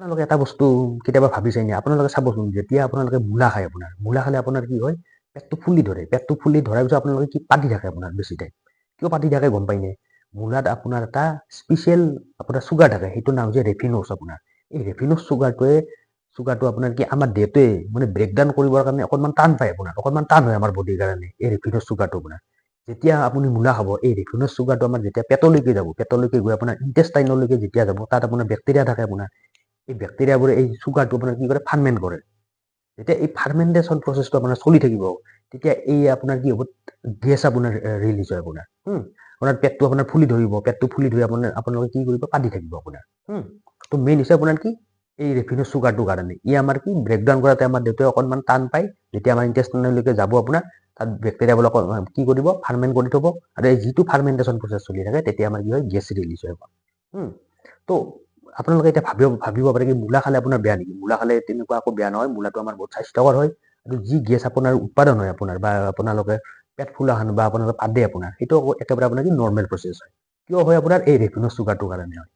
আপোনালোকে এটা বস্তু কেতিয়াবা ভাবিছে নে আপোনালোকে চাবচোন যেতিয়া আপোনালোকে মূলা খায় মূলা খালে আপোনাৰ কি হয় পেটটো ফুলি ধৰে পেটটো ফুলি ধৰাৰ পিছত আপোনালোকে কি পাতি থাকে আপোনাৰ বেছি টাইম কিয় পাতি থাকে গম পাইনে মূলাত আপোনাৰ এটা স্পেচিয়েল আপোনাৰ চুগাৰ থাকে সেইটো নাম হৈছে ৰেফিন'ছ আপোনাৰ এই ৰেফিন'ছ চুগাৰটো আপোনাৰ কি আমাৰ দেহটোৱে মানে ব্ৰেকডাউন কৰিবৰ কাৰণে অকণমান টান পায় অকণমান টান হয় আমাৰ বডিৰ কাৰণে এই ৰেফিন'ছ চুগাৰটো আপোনাৰ যেতিয়া আপুনি মূলা খাব এই ৰেফিন'ছ চুগাৰটো আমাৰ যেতিয়া পেটলৈকে গৈ আপোনাৰ ইণ্টেষ্টাইনলৈকে যেতিয়া যাব তাত আপোনাৰ বেক্টেৰিয়া থাকে আপোনাৰ এই বেক্টেৰিয়াবোৰে এই চুগাৰটো আপোনাৰ কি কৰে ফাৰ্মেণ্ট কৰে যেতিয়া এই ফাৰ্মেণ্টেশ্যন প্ৰচেছটো আপোনাৰ চলি থাকিব তেতিয়া এই আপোনাৰ কি হ'ব গেছ আপোনাৰ ৰিলিজ হয় আপোনাৰ পেটটো আপোনাৰ ফুলি ধৰিব পেটটো ফুলি ধৰি আপোনালোকে কি কৰিব পাতি থাকিব আপোনাৰ তো মেইন হৈছে আপোনাৰ কি এই ৰেফিন'ছ চুগাৰটোৰ কাৰণে ই আমাৰ কি ব্ৰেকডাউন কৰাতে আমাৰ দেহটোৱে অকণমান টান পায় যেতিয়া আমাৰ ইণ্টেষ্টাইনলৈকে যাব আপোনাৰ তাত বেক্টেৰিয়াবিলাক কি কৰিব ফাৰ্মেণ্ট কৰি থ'ব আৰু এই যিটো ফাৰ্মেণ্টেশ্যন প্ৰচেছ চলি থাকে তেতিয়া আমাৰ কি হয় গেছ ৰিলিজ হয় তো আপোনালোকে এতিয়া ভাবিব পাৰে কি মূলা খালে আপোনাৰ বেয়া নেকি মূলা খালে তেনেকুৱা একো বেয়া নহয় মূলাটো আমাৰ বহুত স্বাস্থ্যকৰ হয় আৰু যি গেছ আপোনাৰ উৎপাদন হয় আপোনাৰ বা আপোনালোকে পেট ফুলাখান বা আপোনালোকে পাদে আপোনাৰ সেইটো একেবাৰে আপোনাৰ কি নৰ্মেল প্ৰচেছ হয় কিয় হয় আপোনাৰ এই ৰেফিন'ছ চুগাৰটোৰ কাৰণে হয়